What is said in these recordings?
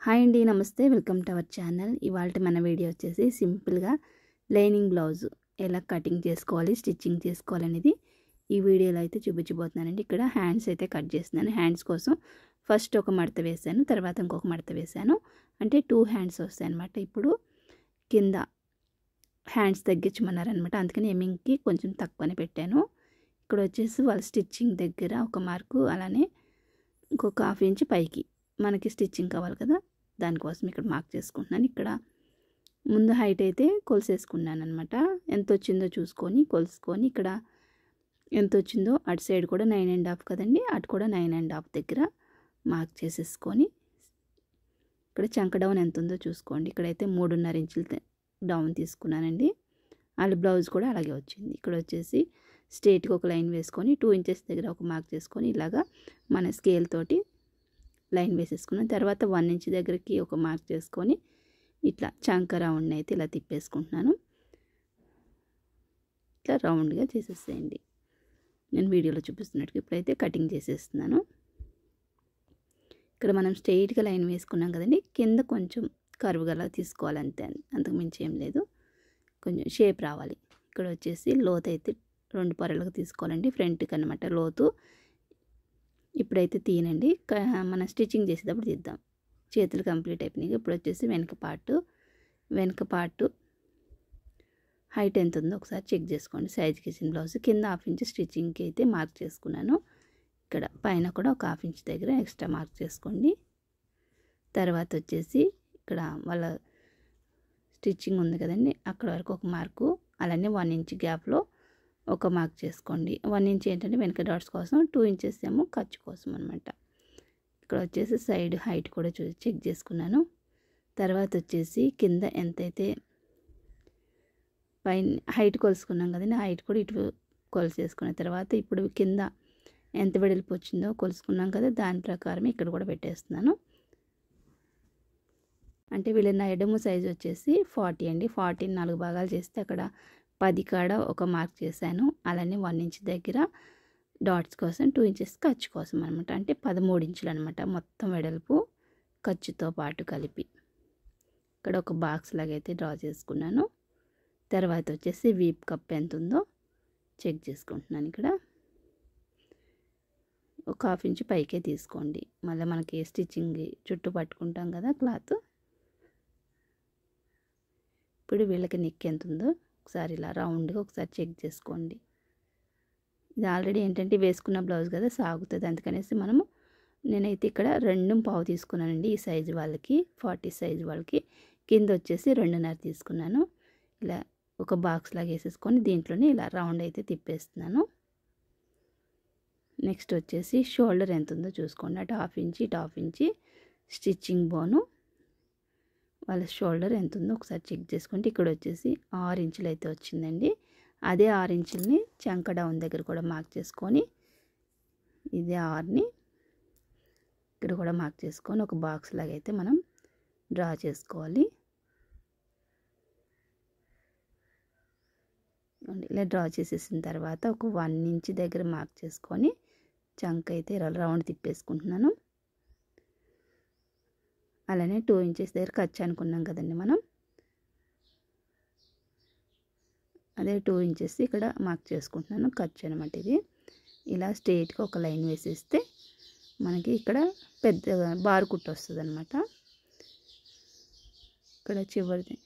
Hi అండి, నమస్తే. Welcome to our channel. ఇవాళ మన వీడియో వచ్చేసి సింపుల్గా లైనింగ్ బ్లౌజ్ ఎలా కటింగ్ చేసుకోవాలి, స్టిచ్చింగ్ చేసుకోవాలనేది ఈ వీడియోలో అయితే చూపించబోతున్నానండి. ఇక్కడ హ్యాండ్స్ అయితే కట్ చేస్తున్నాను. హ్యాండ్స్ కోసం ఫస్ట్ ఒక మడత వేసాను, తర్వాత ఇంకొక మడత వేసాను. అంటే 2 హ్యాండ్స్ వస్తాయి అన్నమాట. ఇప్పుడు కింద హ్యాండ్స్ తగ్గించమన్నారనమాట, అందుకని ఎమ్మింగ్కి కొంచెం తక్కువనే పెట్టాను. ఇక్కడ వచ్చేసి వాళ్ళ స్టిచ్చింగ్ దగ్గర ఒక మార్కు, అలానే ఇంకొక 1/2 ఇంచ్ పైకి మనకి స్టిచ్చింగ్ కావాలి కదా, దానికోసం ఇక్కడ మార్క్ చేసుకుంటున్నాను. ఇక్కడ ముందు హైట్ అయితే కొలిసేసుకున్నాను అనమాట. ఎంత వచ్చిందో చూసుకొని కొలుసుకొని, ఇక్కడ ఎంత వచ్చిందో అటు సైడ్ కూడా 9.5 కదండి, అటు కూడా 9.5 దగ్గర మార్క్ చేసేసుకొని, ఇక్కడ చంక డౌన్ ఎంత ఉందో చూసుకోండి. ఇక్కడైతే 3.5 ఇంచులు డౌన్ తీసుకున్నానండి. వాళ్ళ బ్లౌజ్ కూడా అలాగే వచ్చింది. ఇక్కడ వచ్చేసి స్ట్రేట్గా ఒక లైన్ వేసుకొని 2 ఇంచెస్ దగ్గర ఒక మార్క్ చేసుకొని ఇలాగా మన స్కేల్ తోటి లైన్ వేసేసుకున్నాను. తర్వాత 1 ఇంచ్ దగ్గరికి ఒక మార్క్ చేసుకొని ఇట్లా చంక రౌండ్ అయితే ఇలా తిప్పేసుకుంటున్నాను. ఇట్లా రౌండ్గా చేసేసేయండి. నేను వీడియోలో చూపిస్తున్నట్టుగా ఇప్పుడైతే కటింగ్ చేసేస్తున్నాను. ఇక్కడ మనం స్ట్రెయిట్గా లైన్ వేసుకున్నాం కదండి, కింద కొంచెం కర్వ్ గలా తీసుకోవాలి, అంతే, అంతకు మించి ఏం లేదు. కొంచెం షేప్ రావాలి. ఇక్కడ వచ్చేసి లోతు అయితే 2 పొరలుగా తీసుకోవాలండి, ఫ్రంట్కి అనమాట లోతు. ఇప్పుడైతే తీయనండి, మనం స్టిచ్చింగ్ చేసేటప్పుడు తీద్దాం. చేతులు కంప్లీట్ అయిపోయినాయి. ఇప్పుడు వచ్చేసి వెనక పార్టు హైట్ ఎంత ఉందో ఒకసారి చెక్ చేసుకోండి. సైజ్కి ఇచ్చిన బ్లౌజ్ కింద 1/2 ఇంచ్ స్టిచ్చింగ్కి అయితే మార్క్ చేసుకున్నాను. ఇక్కడ పైన కూడా ఒక 1/2 ఇంచ్ దగ్గర ఎక్స్ట్రా మార్క్ చేసుకోండి. తర్వాత వచ్చేసి ఇక్కడ వాళ్ళ స్టిచ్చింగ్ ఉంది కదండి, అక్కడ వరకు ఒక మార్కు, అలానే 1 ఇంచ్ గ్యాప్లో ఒక మార్క్ చేసుకోండి. 1 ఇంచ్ ఏంటంటే వెనక డాట్స్ కోసం, 2 ఇంచెస్ ఏమో ఖర్చు కోసం అనమాట. ఇక్కడ వచ్చేసి సైడ్ హైట్ కూడా చెక్ చేసుకున్నాను. తర్వాత వచ్చేసి కింద ఎంతైతే పైన హైట్ కొలుసుకున్నాం కదండి, హైట్ కూడా ఇటు కొలిసేసుకున్న తర్వాత ఇప్పుడు కింద ఎంత వెడల్పు వచ్చిందో కొలుసుకున్నాం కదా, దాని ప్రకారం ఇక్కడ కూడా పెట్టేస్తున్నాను. అంటే వీళ్ళ ఎడమ సైజు వచ్చేసి 40 అండి. 40ని 4 భాగాలు చేస్తే అక్కడ 10 కాడ ఒక మార్క్ చేశాను. అలానే 1 ఇంచ్ దగ్గర డాట్స్ కోసం, 2 ఇంచెస్ ఖర్చు కోసం అనమాట. అంటే 13 ఇంచులు అనమాట మొత్తం వెడల్పు, ఖర్చుతో పాటు కలిపి. ఇక్కడ ఒక బాక్స్ లాగా అయితే డ్రా చేసుకున్నాను. తర్వాత వచ్చేసి వీప్ కప్ ఎంత ఉందో చెక్ చేసుకుంటున్నాను. ఇక్కడ ఒక 1/2 ఇంచ్ పైకే తీసుకోండి, మళ్ళీ మనకి స్టిచ్చింగ్ చుట్టూ పట్టుకుంటాం కదా క్లాత్. ఇప్పుడు వీళ్ళకి నెక్ ఎంత ఉందో ఒకసారి ఇలా రౌండ్గా ఒకసారి చెక్ చేసుకోండి. ఇది ఆల్రెడీ ఏంటంటే వేసుకున్న బ్లౌజ్ కదా, సాగుతుంది, అందుకనేసి నేనైతే ఇక్కడ 2.5 తీసుకున్నానండి. ఈ సైజు వాళ్ళకి 40 సైజు వాళ్ళకి కింద వచ్చేసి 2.5 తీసుకున్నాను. ఇలా ఒక బాక్స్ లాగా వేసేసుకొని దీంట్లోనే ఇలా రౌండ్ అయితే తిప్పేస్తున్నాను. నెక్స్ట్ వచ్చేసి షోల్డర్ ఎంత ఉందో చూసుకోండి. అటు 1/2 ఇంచ్, ఇటు 1/2 ఇంచ్ స్టిచ్చింగ్ బోను, వాళ్ళ షోల్డర్ ఎంత ఉందో ఒకసారి చెక్ చేసుకుంటే ఇక్కడ వచ్చేసి 6 ఇంచులు అయితే వచ్చిందండి. అదే 6 ఇంచులని చంక డౌన్ దగ్గర కూడా మార్క్ చేసుకొని, ఇదే 6ని ఇక్కడ కూడా మార్క్ చేసుకొని ఒక బాక్స్ లాగా అయితే మనం డ్రా చేసుకోవాలి. ఇలా డ్రా చేసేసిన తర్వాత ఒక 1 ఇంచ్ దగ్గర మార్క్ చేసుకొని చంక అయితే ఇలా రౌండ్ తిప్పేసుకుంటున్నాను. అలానే 2 ఇంచెస్ దగ్గర ఖర్చు అనుకున్నాం కదండి మనం, అదే 2 ఇంచెస్ ఇక్కడ మార్క్ చేసుకుంటున్నాను ఖర్చు అనమాట. ఇది ఇలా స్ట్రెయిట్గా ఒక లైన్ వేసేస్తే మనకి ఇక్కడ పెద్ద బార్ కుట్టు వస్తుంది అనమాట. ఇక్కడ చివరిది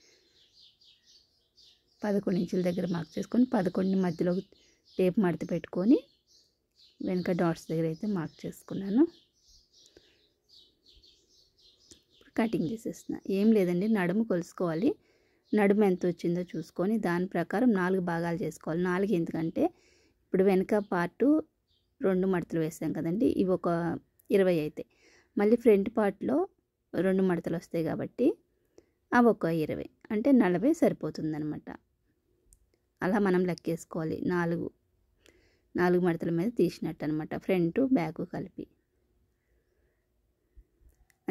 11 ఇంచుల దగ్గర మార్క్ చేసుకొని 11 మధ్యలో టేప్ మడత పెట్టుకొని వెనక డాట్స్ దగ్గర అయితే మార్క్ చేసుకున్నాను. కటింగ్ చేసేస్తున్నా. ఏం లేదండి, నడుము కొలుసుకోవాలి. నడుము ఎంత వచ్చిందో చూసుకొని దాని ప్రకారం 4 భాగాలు చేసుకోవాలి. 4 ఎందుకంటే ఇప్పుడు వెనక పార్టు 2 మడతలు వేసాం కదండి, ఇవి ఒక 20 అవుతాయి. మళ్ళీ ఫ్రంట్ పార్ట్లో 2 మడతలు వస్తాయి కాబట్టి అవి ఒక 20, అంటే 40 సరిపోతుందనమాట. అలా మనం లెక్కేసుకోవాలి. 4 మడతల మీద తీసినట్టు అనమాట, ఫ్రంట్ బ్యాక్ కలిపి.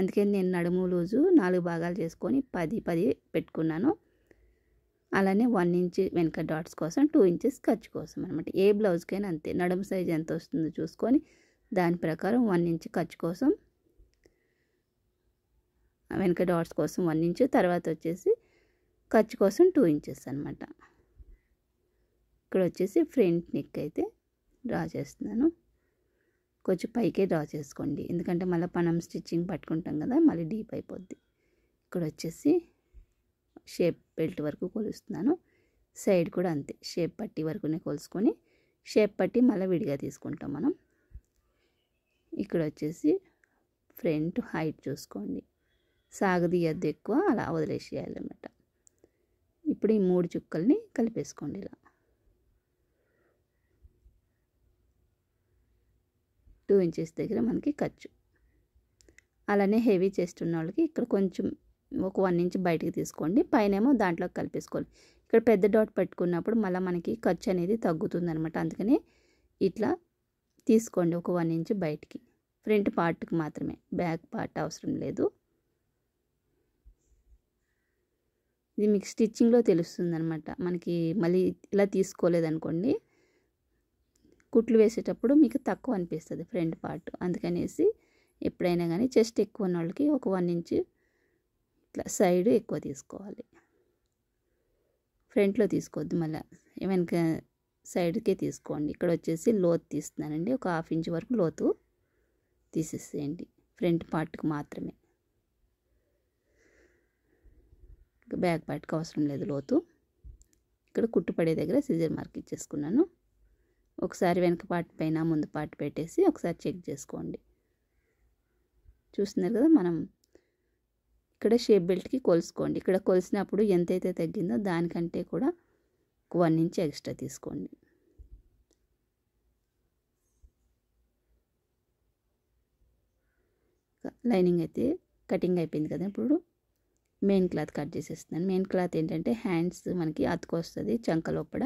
అందుకని నేను నడుము లూజు 4 భాగాలు చేసుకొని 10 పెట్టుకున్నాను. అలానే 1 ఇంచ్ వెనక డాట్స్ కోసం, 2 ఇంచెస్ ఖర్చు కోసం అనమాట. ఏ బ్లౌజ్కైనా అంతే, నడుము సైజ్ ఎంత వస్తుందో చూసుకొని దాని ప్రకారం 1 ఇంచ్ ఖర్చు కోసం వెనక డాట్స్ కోసం 1 ఇంచ్, తర్వాత వచ్చేసి ఖర్చు కోసం 2 ఇంచెస్ అనమాట. ఇక్కడ వచ్చేసి ఫ్రంట్ నెక్ అయితే డ్రా చేస్తున్నాను. కొంచెం పైకే డ్రా చేసుకోండి, ఎందుకంటే మళ్ళీ మనం స్టిచ్చింగ్ పట్టుకుంటాం కదా, మళ్ళీ డీప్ అయిపోద్ది. ఇక్కడ వచ్చేసి షేప్ బెల్ట్ వరకు కొలుస్తున్నాను. సైడ్ కూడా అంతే, షేప్ పట్టి వరకునే కొలుసుకొని షేప్ పట్టి మళ్ళీ విడిగా తీసుకుంటాం మనం. ఇక్కడ వచ్చేసి ఫ్రంట్ హైట్ చూసుకోండి, సాగదీయద్దు ఎక్కువ, అలా వదిలేసేయాలన్నమాట. ఇప్పుడు ఈ 3 చుక్కల్ని కలిపేసుకోండి ఇలా. 2 ఇంచెస్ దగ్గర మనకి ఖర్చు. అలానే హెవీ చెస్ట్ ఉన్న వాళ్ళకి ఇక్కడ కొంచెం ఒక 1 ఇంచ్ బయటికి తీసుకోండి, పైనేమో దాంట్లోకి కలిపేసుకోవాలి. ఇక్కడ పెద్ద డాట్ పెట్టుకున్నప్పుడు మళ్ళీ మనకి ఖర్చు అనేది తగ్గుతుంది అనమాట. అందుకని ఇట్లా తీసుకోండి ఒక 1 ఇంచ్ బయటికి, ఫ్రంట్ పార్ట్కి మాత్రమే, బ్యాక్ పార్ట్ అవసరం లేదు. ఇది మీకు స్టిచ్చింగ్లో తెలుస్తుంది అనమాట. మనకి మళ్ళీ ఇలా తీసుకోలేదనుకోండి, కుట్లు వేసేటప్పుడు మీకు తక్కువ అనిపిస్తుంది ఫ్రంట్ పార్ట్. అందుకనేసి ఎప్పుడైనా కానీ చెస్ట్ ఎక్కువ ఉన్న వాళ్ళకి ఒక 1 ఇంచ్ ఇట్లా సైడ్ ఎక్కువ తీసుకోవాలి, ఫ్రంట్లో తీసుకోవద్దు, మళ్ళీ వెనక సైడ్కే తీసుకోండి. ఇక్కడ వచ్చేసి లోతు తీస్తున్నానండి, ఒక 1/2 ఇంచ్ వరకు లోతు తీసేసేయండి ఫ్రంట్ పార్ట్కి మాత్రమే. బ్యాక్ పార్ట్కి అవసరం లేదు లోతు. ఇక్కడ కుట్టు పడే దగ్గర సిజర్ మార్క్ ఇచ్చేసుకున్నాను. ఒకసారి వెనక పార్ట్ పైన ముందు పార్ట్ పెట్టేసి ఒకసారి చెక్ చేసుకోండి. చూస్తున్నారు కదా, మనం ఇక్కడ షేప్ బెల్ట్కి కొలుసుకోండి. ఇక్కడ కొలిసినప్పుడు ఎంతైతే తగ్గిందో దానికంటే కూడా 1 ఇంచ్ ఎక్స్ట్రా తీసుకోండి. లైనింగ్ అయితే కటింగ్ అయిపోయింది కదా, ఇప్పుడు మెయిన్ క్లాత్ కట్ చేసేస్తున్నాను. మెయిన్ క్లాత్ ఏంటంటే హ్యాండ్స్ మనకి అతుకొస్తుంది చంక లోపల,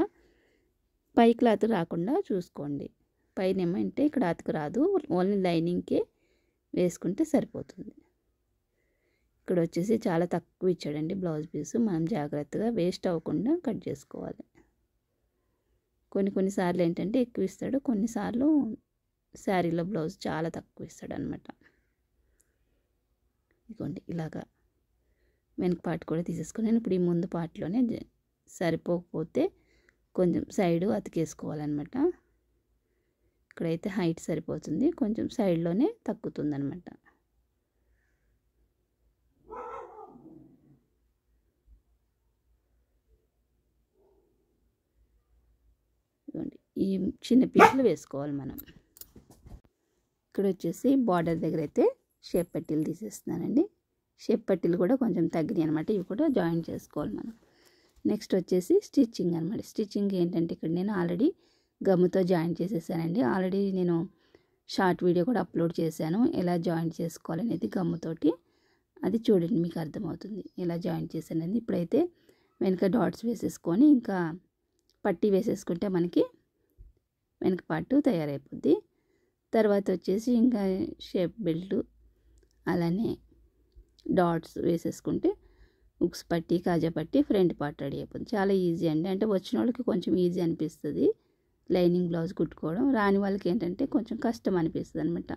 పై క్లాత్ రాకుండా చూసుకోండి. పైన ఏమంటే ఇక్కడ అతుకు రాదు, ఓన్లీ లైనింగ్కే వేసుకుంటే సరిపోతుంది. ఇక్కడ వచ్చేసి చాలా తక్కువ ఇచ్చాడండి బ్లౌజ్ పీసు, మనం జాగ్రత్తగా వేస్ట్ అవ్వకుండా కట్ చేసుకోవాలి. కొన్నిసార్లు ఏంటంటే ఎక్కువ ఇస్తాడు, కొన్నిసార్లు శారీలో బ్లౌజ్ చాలా తక్కువ ఇస్తాడు అనమాట. ఇదిగోండి ఇలాగా వెనక పార్ట్ కూడా తీసేసుకున్నాను. ఇప్పుడు ఈ ముందు పార్ట్లోనే సరిపోకపోతే కొంచెం సైడు అతికేసుకోవాలన్నమాట. ఇక్కడైతే హైట్ సరిపోతుంది, కొంచెం సైడ్లోనే తగ్గుతుంది అనమాట. ఈ చిన్న పీసులు వేసుకోవాలి మనం. ఇక్కడ వచ్చేసి బార్డర్ దగ్గర అయితే షేప్ పట్టీలు తీసేస్తున్నానండి. షేప్ పట్టీలు కూడా కొంచెం తగ్గినాయి అనమాట, ఇవి కూడా జాయిన్ చేసుకోవాలి మనం. నెక్స్ట్ వచ్చేసి స్టిచ్చింగ్ అనమాట. స్టిచ్చింగ్ ఏంటంటే ఇక్కడ నేను ఆల్రెడీ గమ్ముతో జాయిన్ చేసేసానండి. ఆల్రెడీ నేను షార్ట్ వీడియో కూడా అప్లోడ్ చేశాను ఎలా జాయిన్ చేసుకోవాలనేది గమ్ముతోటి, అది చూడండి మీకు అర్థమవుతుంది ఎలా జాయిన్ చేశానని. ఇప్పుడైతే వెనక డాట్స్ వేసేసుకొని ఇంకా పట్టీ వేసేసుకుంటే మనకి వెనక పార్ట్ తయారైపోద్ది. తర్వాత వచ్చేసి ఇంకా షేప్ బెల్ట్ అలానే డాట్స్ వేసేసుకుంటే ఉక్స్ పట్టి కాజా పట్టి ఫ్రంట్ పార్ట్ రెడీ అయిపోతుంది. చాలా ఈజీ అండి, అంటే వచ్చిన వాళ్ళకి కొంచెం ఈజీ అనిపిస్తుంది లైనింగ్ బ్లౌజ్ కుట్టుకోవడం, రాని వాళ్ళకి ఏంటంటే కొంచెం కష్టం అనిపిస్తుంది అనమాట.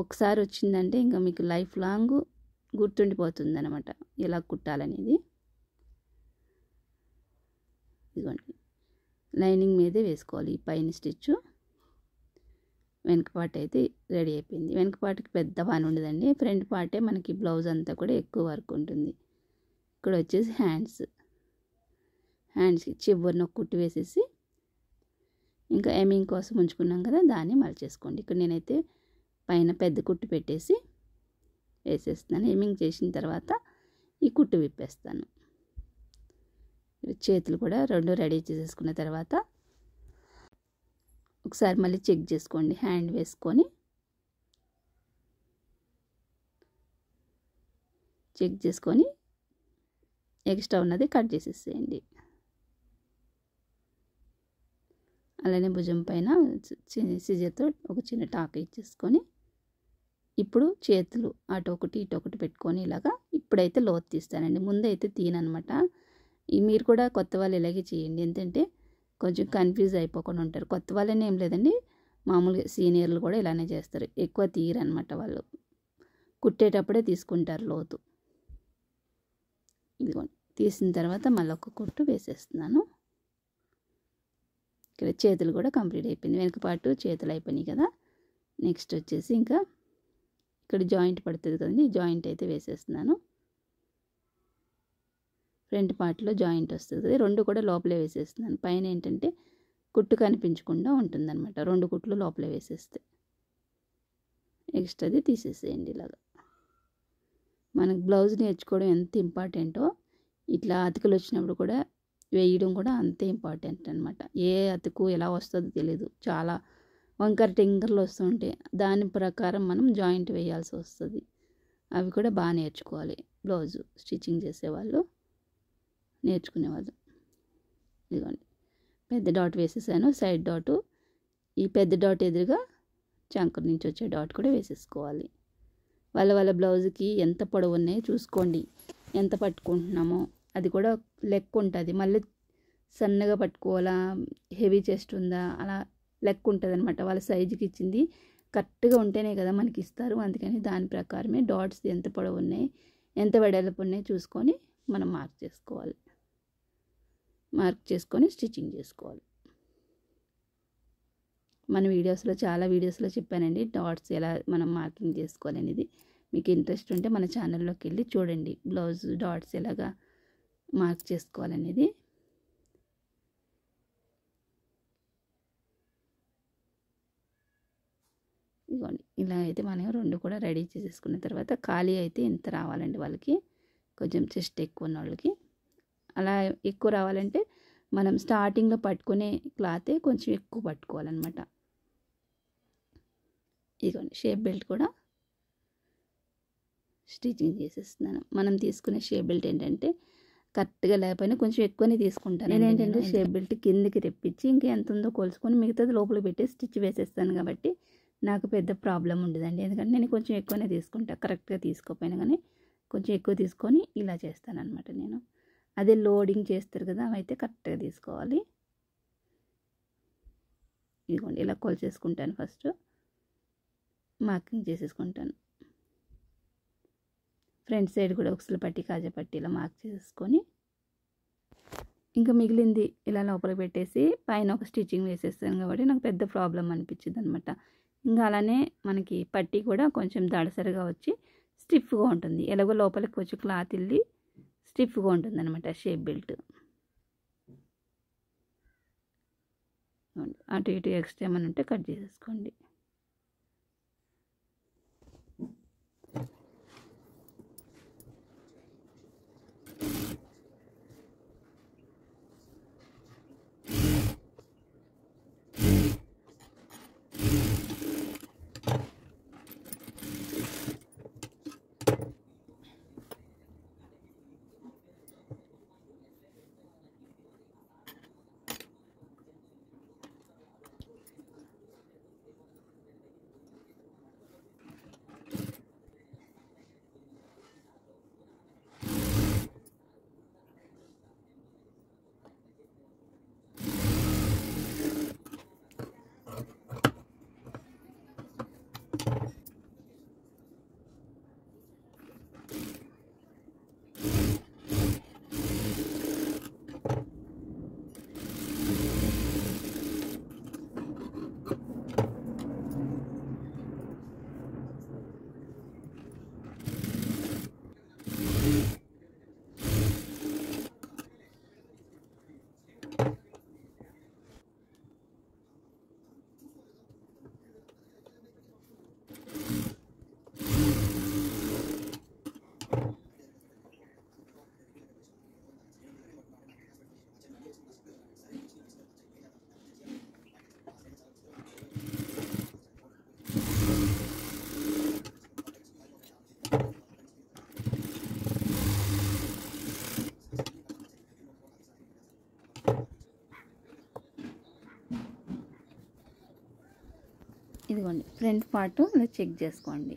ఒకసారి వచ్చిందంటే ఇంకా మీకు లైఫ్ లాంగ్ గుర్తుండిపోతుంది అనమాట ఎలా కుట్టాలనేది. ఇదిగోండి లైనింగ్ మీదే వేసుకోవాలి ఈ పైన స్టిచ్. వెనక పార్ట్ అయితే రెడీ అయిపోయింది. వెనక పార్ట్కి పెద్ద పని ఉండదండి, ఫ్రంట్ పార్టే మనకి బ్లౌజ్ అంతా కూడా ఎక్కువ వర్క్ ఉంటుంది. ఇక్కడ వచ్చేసి హ్యాండ్స్కి చివరిన ఒక కుట్టు వేసేసి ఇంకా ఎమింగ్ కోసం ఉంచుకున్నాం కదా దాన్ని మలిచేసుకోండి. ఇక్కడ నేనైతే పైన పెద్ద కుట్టు పెట్టేసి వేసేస్తున్నాను. ఎమింగ్ చేసిన తర్వాత ఈ కుట్టు విప్పేస్తాను. చేతులు కూడా 2 రెడీ చేసేసుకున్న తర్వాత ఒకసారి మళ్ళీ చెక్ చేసుకోండి, హ్యాండ్ వేసుకొని చెక్ చేసుకొని ఎక్స్ట్రా ఉన్నది కట్ చేసేసేయండి. అలానే భుజం పైన సిజర్తో ఒక చిన్న టాక్ ఇచ్చేసుకొని ఇప్పుడు చేతులు అటు ఒకటి ఇటు ఒకటి పెట్టుకొని ఇలాగా ఇప్పుడైతే లోతు తీస్తానండి, ముందైతే తీననమాట. మీరు కూడా కొత్త వాళ్ళు ఇలాగే చేయండి, ఎందుకంటే కొంచెం కన్ఫ్యూజ్ అయిపోకుండా ఉంటారు. కొత్త వాళ్ళని ఏం లేదండి, మామూలుగా సీనియర్లు కూడా ఇలానే చేస్తారు, ఎక్కువ తీయరనమాట వాళ్ళు, కుట్టేటప్పుడే తీసుకుంటారు లోతు. ఇదిగోండి తీసిన తర్వాత మళ్ళీ ఒక కుట్టు వేసేస్తున్నాను. ఇక్కడ చేతులు కూడా కంప్లీట్ అయిపోయింది. వెనక పాటు చేతులు అయిపోయినాయి కదా. నెక్స్ట్ వచ్చేసి ఇంకా ఇక్కడ జాయింట్ పడుతుంది కదండి, జాయింట్ అయితే వేసేస్తున్నాను. ఫ్రంట్ పార్ట్లో జాయింట్ వస్తుంది కదా, రెండు కూడా లోపలే వేసేస్తున్నాను. పైన ఏంటంటే కుట్టు కనిపించకుండా ఉంటుందన్నమాట, రెండు కుట్లు లోపలే వేసేస్తే. నెక్స్ట్ అది తీసేసేయండి. ఇలాగా మనకు బ్లౌజ్ నేర్చుకోవడం ఎంత ఇంపార్టెంటో ఇట్లా అతుకులు వచ్చినప్పుడు కూడా వేయడం కూడా అంతే ఇంపార్టెంట్ అనమాట. ఏ అతుకు ఎలా వస్తుందో తెలియదు, చాలా వంకర టింకర్లు వస్తుంటాయి. దాని ప్రకారం మనం జాయింట్ వేయాల్సి వస్తుంది. అవి కూడా బాగా నేర్చుకోవాలి బ్లౌజు స్టిచ్చింగ్ చేసేవాళ్ళు, నేర్చుకునేవాళ్ళు. ఇదిగోండి పెద్ద డాట్ వేసేసాను, సైడ్ డాటు. ఈ పెద్ద డాట్ ఎదురుగా చంకర్ నుంచి వచ్చే డాట్ కూడా వేసేసుకోవాలి. వాళ్ళ బ్లౌజ్కి ఎంత పొడవు ఉన్నాయో చూసుకోండి, ఎంత పట్టుకుంటున్నామో అది కూడా లెక్క ఉంటుంది. మళ్ళీ సన్నగా పట్టుకోవాలా, హెవీ చెస్ట్ ఉందా, అలా లెక్క ఉంటుంది అనమాట. వాళ్ళ సైజుకి ఇచ్చింది కరెక్ట్గా ఉంటేనే కదా మనకి ఇస్తారు. అందుకని దాని ప్రకారమే డాట్స్ ఎంత పొడవు ఉన్నాయి, ఎంత వెడల్పు ఉన్నాయి చూసుకొని మనం మార్క్ చేసుకోవాలి. మార్క్ చేసుకొని స్టిచ్చింగ్ చేసుకోవాలి. మన వీడియోస్లో చాలా వీడియోస్లో చెప్పానండి డాట్స్ ఎలా మనం మార్కింగ్ చేసుకోవాలనేది. మీకు ఇంట్రెస్ట్ ఉంటే మన ఛానల్లోకి వెళ్ళి చూడండి, బ్లౌజ్ డాట్స్ ఎలాగా మార్క్ చేసుకోవాలనేది. ఇదిగోండి ఇలా అయితే మనం రెండు కూడా రెడీ చేసేసుకున్న తర్వాత ఖాళీ అయితే ఇంత రావాలండి వాళ్ళకి, కొంచెం చెస్ట్ ఎక్కువ ఉన్న వాళ్ళకి. అలా ఎక్కువ రావాలంటే మనం స్టార్టింగ్లో పట్టుకునే క్లాతే కొంచెం ఎక్కువ పట్టుకోవాలన్నమాట. ఇదిగోండి షేప్ బెల్ట్ కూడా స్టిచ్చింగ్ చేసేస్తున్నాను. మనం తీసుకునే షేప్ బెల్ట్ ఏంటంటే కరెక్ట్గా లేకపోయినా కొంచెం ఎక్కువనే తీసుకుంటాను. నేనేంటంటే షేప్ బెల్ట్ కిందకి రెప్పించి ఇంకా ఎంత ఉందో కొలుసుకొని మిగతాది లోపలికి పెట్టి స్టిచ్ వేసేస్తాను కాబట్టి నాకు పెద్ద ప్రాబ్లం ఉండదండి. ఎందుకంటే నేను కొంచెం ఎక్కువనే తీసుకుంటాను, కరెక్ట్గా తీసుకోపోయినా కానీ కొంచెం ఎక్కువ తీసుకొని ఇలా చేస్తాను అనమాట నేను. అదే లోడింగ్ చేస్తారు కదా, అవైతే కరెక్ట్గా తీసుకోవాలి. ఇదిగోండి ఇలా కొలిచేసుకుంటాను, ఫస్ట్ మార్కింగ్ చేసేసుకుంటాను. ఫ్రంట్ సైడ్ కూడా ఉక్సులు పట్టి కాజా పట్టి ఇలా మార్క్ చేసుకొని ఇంకా మిగిలింది ఇలా లోపల పెట్టేసి పైన ఒక స్టిచ్చింగ్ వేసేస్తాను కాబట్టి నాకు పెద్ద ప్రాబ్లం అనిపించింది అనమాట. ఇంకా అలానే మనకి పట్టి కూడా కొంచెం దడసరిగా వచ్చి స్టిఫ్గా ఉంటుంది. ఎలాగో లోపలికి వచ్చి క్లాత్ వెళ్ళి స్టిఫ్గా ఉంటుంది అనమాట షేప్ బెల్ట్. అటు ఇటు ఎక్స్ట్రా ఏమైనా ఉంటే కట్ చేసేసుకోండి. ఇదిగోండి ఫ్రంట్ పార్ట్ ఇలా చెక్ చేసుకోండి.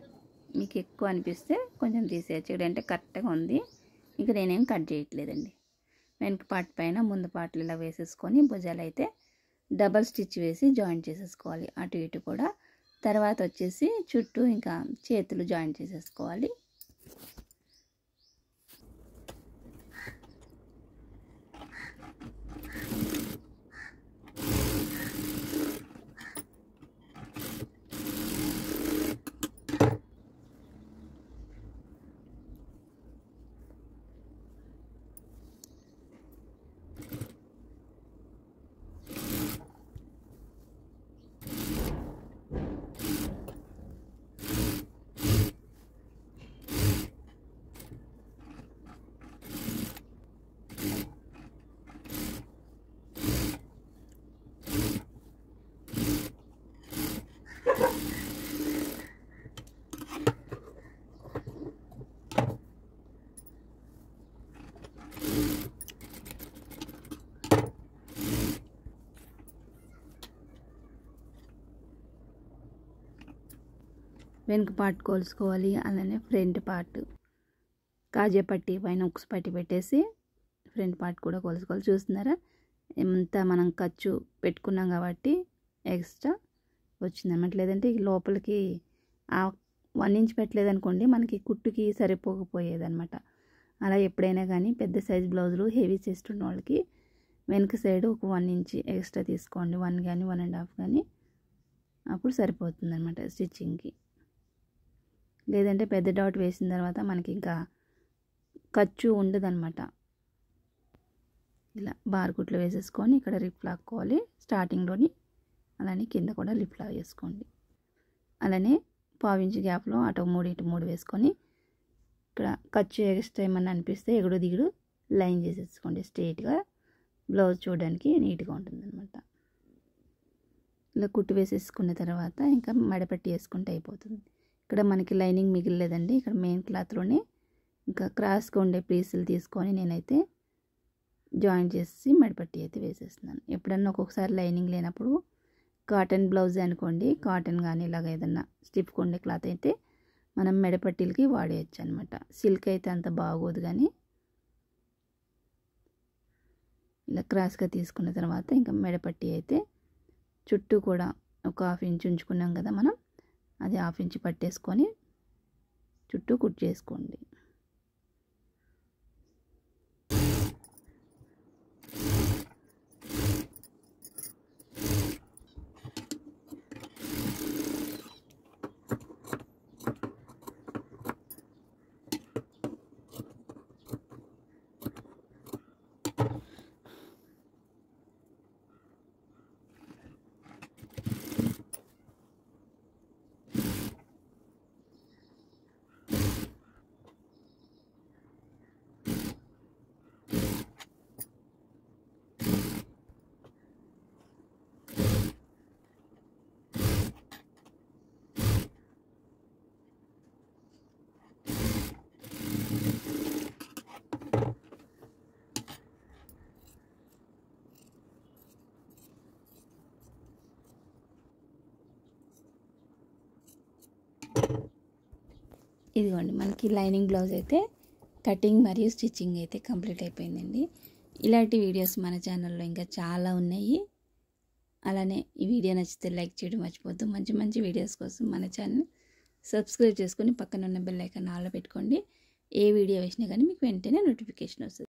మీకు ఎక్కువ అనిపిస్తే కొంచెం తీసేయచ్చు. ఇక్కడంటే కరెక్ట్గా ఉంది, ఇంకా నేనేం కట్ చేయట్లేదండి. వెనక పార్ట్ పైన ముందు పార్ట్లు ఇలా వేసేసుకొని భుజాలు అయితే డబల్ స్టిచ్ వేసి జాయింట్ చేసేసుకోవాలి అటు ఇటు కూడా. తర్వాత వచ్చేసి చుట్టూ ఇంకా చేతులు జాయింట్ చేసేసుకోవాలి. వెనుక పార్ట్ కొలుసుకోవాలి. అలానే ఫ్రంట్ పార్ట్ కాజా పట్టి పైన ఉక్స్ పట్టి పెట్టేసి ఫ్రంట్ పార్ట్ కూడా కొలుసుకోవాలి. చూస్తున్నారా ఎంత మనం ఖర్చు పెట్టుకున్నాం కాబట్టి ఎక్స్ట్రా వచ్చిందన్నమాట. లేదంటే లోపలికి 1 ఇంచ్ పెట్టలేదనుకోండి మనకి కుట్టుకి సరిపోకపోయేదన్నమాట. అలా ఎప్పుడైనా కానీ పెద్ద సైజ్ బ్లౌజులు హెవీ చెస్ట్ ఉన్న వాళ్ళకి వెనక సైడ్ ఒక 1 ఇంచ్ ఎక్స్ట్రా తీసుకోండి. 1 కానీ 1.5 కానీ అప్పుడు సరిపోతుంది అనమాట స్టిచ్చింగ్కి. లేదంటే పెద్ద డాట్ వేసిన తర్వాత మనకి ఇంకా ఖర్చు ఉండదన్నమాట. ఇలా బార్ కుట్లు వేసేసుకొని ఇక్కడ రిప్ లాక్కోవాలి స్టార్టింగ్లోని. అలానే కింద కూడా లిప్ లాక్ చేసుకోండి. అలానే 1/2 ఇంచ్ గ్యాప్లో అటు 3 ఇటు 3 వేసుకొని ఇక్కడ ఖర్చు ఎక్స్ట్రా ఏమన్నా అనిపిస్తే ఎగుడు దిగుడు లైన్ చేసేసుకోండి. స్ట్రైట్గా బ్లౌజ్ చూడడానికి నీట్గా ఉంటుందన్నమాట. ఇలా కుట్టు వేసేసుకున్న తర్వాత ఇంకా మడపెట్టి వేసుకుంటే అయిపోతుంది. ఇక్కడ మనకి లైనింగ్ మిగిలేదండి. ఇక్కడ మెయిన్ క్లాత్లోనే ఇంకా క్రాస్గా ఉండే పీసులు తీసుకొని నేనైతే జాయిన్ చేసి మడపట్టి అయితే వేసేస్తున్నాను. ఎప్పుడన్నా ఒక్కొక్కసారి లైనింగ్ లేనప్పుడు కాటన్ బ్లౌజ్ అనుకోండి, కాటన్ కానీ ఇలాగ ఏదన్నా స్టిఫ్ ఉండే క్లాత్ అయితే మనం మెడపట్టీలకి వాడేయచ్చు అనమాట. సిల్క్ అయితే అంత బాగోదు. కానీ ఇలా క్రాస్గా తీసుకున్న తర్వాత ఇంకా మెడపట్టి అయితే చుట్టూ కూడా ఒక 1/2 ఇంచ్ ఉంచుకున్నాం కదా మనం, అది 1/2 ఇంచ్ పట్టేసుకొని చుట్టూ కుట్ చేసుకోండి. ఇదిగోండి మనకి లైనింగ్ బ్లౌజ్ అయితే కటింగ్ మరియు స్టిచ్చింగ్ అయితే కంప్లీట్ అయిపోయిందండి. ఇలాంటి వీడియోస్ మన ఛానల్లో ఇంకా చాలా ఉన్నాయి. అలానే ఈ వీడియో నచ్చితే లైక్ చేయడం మర్చిపోద్దు. మంచి మంచి వీడియోస్ కోసం మన ఛానల్ సబ్స్క్రైబ్ చేసుకొని పక్కన ఉన్న బెల్ ఐకాన్ ఆన్లో పెట్టుకోండి. ఏ వీడియో వేసినా కానీ మీకు వెంటనే నోటిఫికేషన్ వస్తుంది.